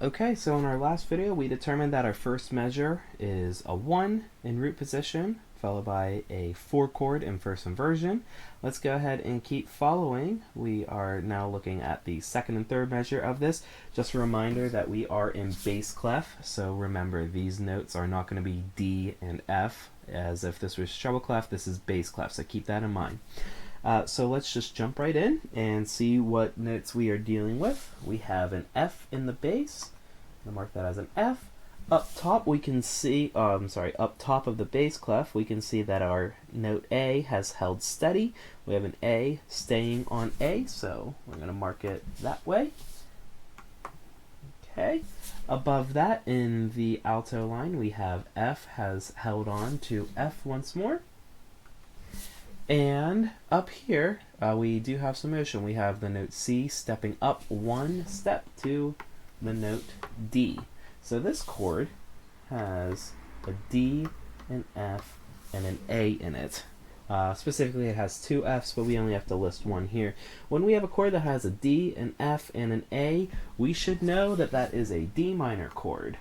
Okay, so in our last video we determined that our first measure is a 1 in root position followed by a 4 chord in first inversion. Let's go ahead and keep following. We are now looking at the second and third measure of this. Just a reminder that we are in bass clef, so remember these notes are not going to be D and F as if this was treble clef. This is bass clef, so keep that in mind. So let's just jump right in and see what notes we are dealing with. We have an F in the bass. I'll mark that as an F. Up top we can see, up top of the bass clef we can see that our note A has held steady. We have an A staying on A, so we're going to mark it that way. Okay. Above that in the alto line we have F has held on to F once more. And up here, we do have some motion. We have the note C stepping up one step to the note D. So this chord has a D, an F, and an A in it. Specifically, it has two Fs, but we only have to list one here. When we have a chord that has a D, an F, and an A, we should know that that is a D minor chord,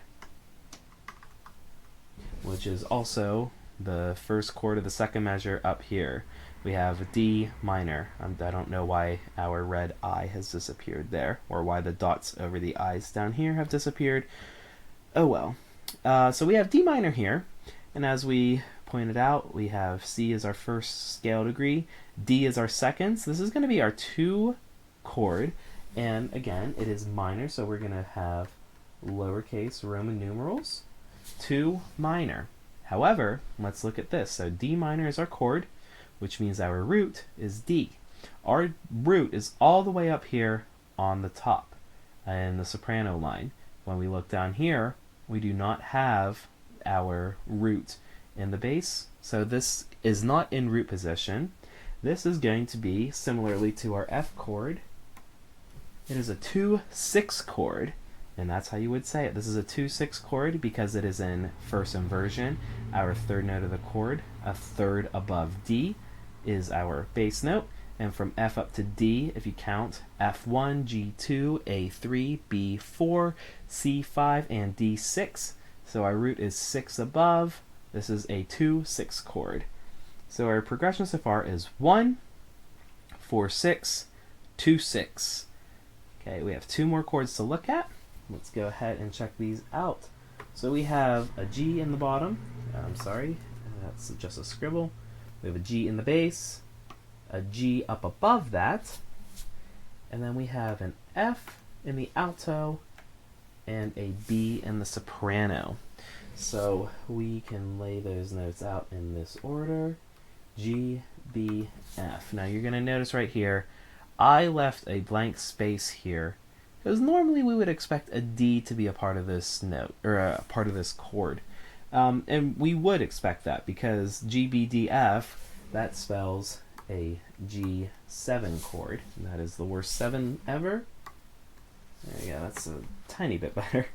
which is also the first chord of the second measure up here. We have D minor. I don't know why our red I has disappeared there, or why the dots over the I's down here have disappeared. Oh well. So we have D minor here, and as we pointed out, we have C as our first scale degree, D is our second, so this is going to be our 2 chord, and again, it is minor, so we're going to have lowercase Roman numerals, 2 minor. However, let's look at this. So D minor is our chord, which means our root is D. Our root is all the way up here on the top in the soprano line. When we look down here, we do not have our root in the bass, so this is not in root position. This is going to be, similarly to our F chord, it is a 2-6 chord, and that's how you would say it. This is a 2-6 chord because it is in first inversion. Our third note of the chord, a third above D, is our bass note, and from F up to D, if you count F1, G2, A3, B4, C5, and D6, so our root is 6 above. This is a 2-6 chord. So our progression so far is 1, 4, 6, 2, 6. Okay, we have 2 more chords to look at. Let's go ahead and check these out. So we have a G in the bottom. That's just a scribble. We have a G in the bass, a G up above that, and then we have an F in the alto and a B in the soprano. So we can lay those notes out in this order: G, B, F. Now you're going to notice right here, I left a blank space here because normally we would expect a D to be a part of this note, or a part of this chord. And we would expect that because G, B, D, F, that spells a G7 chord. And that is the worst 7 ever. There you go, that's a tiny bit better.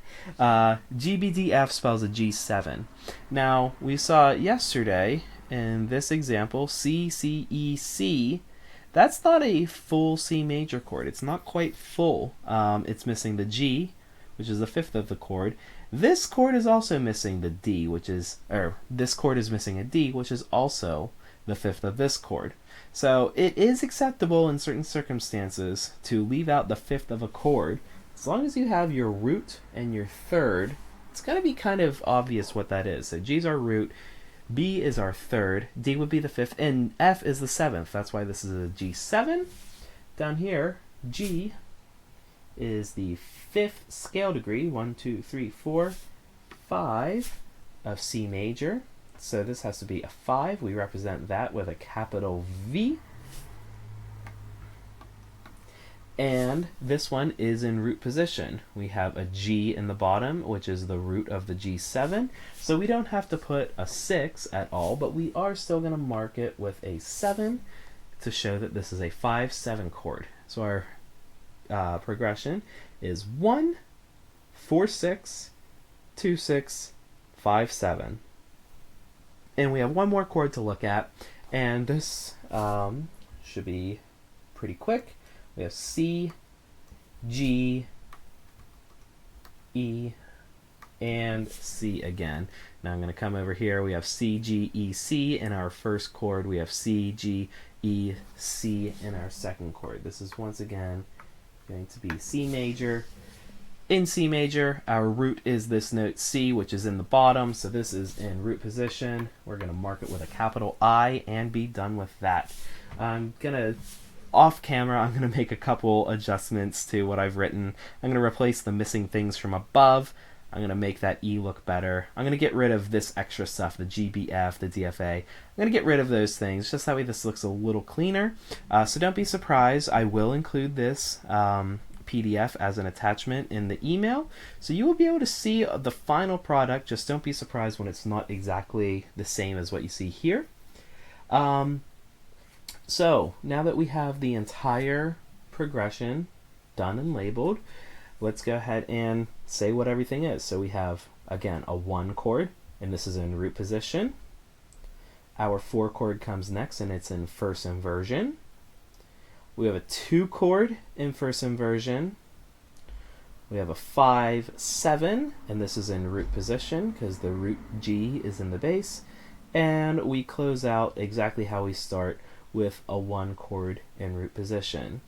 G, B, D, F spells a G7. Now, we saw yesterday in this example, C, C, E, C. That's not a full C major chord. It's not quite full. It's missing the G, which is the 5th of the chord. This chord is also missing the D, this chord is missing a D, which is also the 5th of this chord. So it is acceptable in certain circumstances to leave out the 5th of a chord. As long as you have your root and your third, it's going to be kind of obvious what that is. So G is our root, B is our third, D would be the 5th, and F is the 7th. That's why this is a G7. Down here, G is the 5th scale degree, 1, 2, 3, 4, 5 of C major. So this has to be a 5. We represent that with a capital V. And this one is in root position. We have a G in the bottom, which is the root of the G7. So we don't have to put a 6 at all, but we are still going to mark it with a 7 to show that this is a 5-7 chord. So our progression is 1, 4, 6, 2, 6, 5, 7. And we have one more chord to look at, and this should be pretty quick. We have C, G, E, and C again. Now I'm going to come over here. We have C, G, E, C in our first chord. We have C, G, E, C in our second chord. This is once again going to be C major. In C major, our root is this note C, which is in the bottom, so this is in root position. We're going to mark it with a capital I and be done with that. Off camera, I'm going to make a couple adjustments to what I've written. I'm going to replace the missing things from above. I'm going to make that E look better. I'm going to get rid of this extra stuff, the GBF, the DFA. I'm going to get rid of those things, just that way this looks a little cleaner. So don't be surprised, I will include this PDF as an attachment in the email. So you will be able to see the final product, just don't be surprised when it's not exactly the same as what you see here. So now that we have the entire progression done and labeled, let's go ahead and say what everything is. So we have, again, a 1 chord, and this is in root position. Our 4 chord comes next, and it's in first inversion. We have a 2 chord in first inversion. We have a 5, 7, and this is in root position because the root G is in the bass. And we close out exactly how we start with a 1 chord in root position.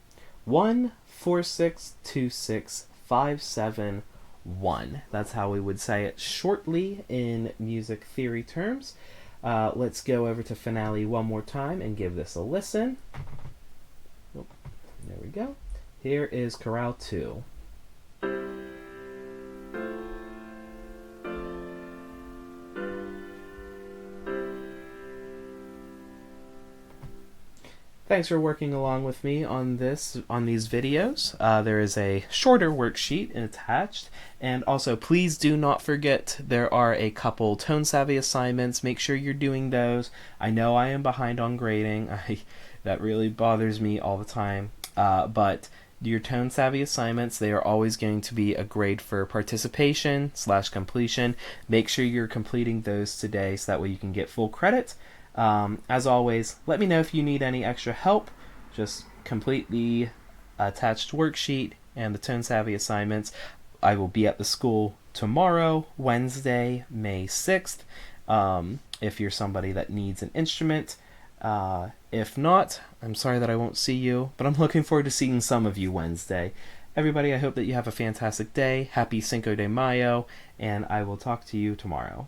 1, 4, 6, 2, 6, 5, 7, 1. That's how we would say it shortly in music theory terms. Let's go over to finale one more time and give this a listen. Oh, there we go. Here is Chorale 2. Thanks for working along with me on these videos. There is a shorter worksheet attached, and also please do not forget there are a couple tone savvy assignments. Make sure you're doing those. I know I am behind on grading. That really bothers me all the time, but your tone savvy assignments, they are always going to be a grade for participation / completion. Make sure you're completing those today so that way you can get full credit. As always, let me know if you need any extra help. Just complete the attached worksheet and the tone savvy assignments. I will be at the school tomorrow, Wednesday, May 6th, if you're somebody that needs an instrument. If not, I'm sorry that I won't see you, but I'm looking forward to seeing some of you Wednesday. Everybody, I hope that you have a fantastic day. Happy Cinco de Mayo, and I will talk to you tomorrow.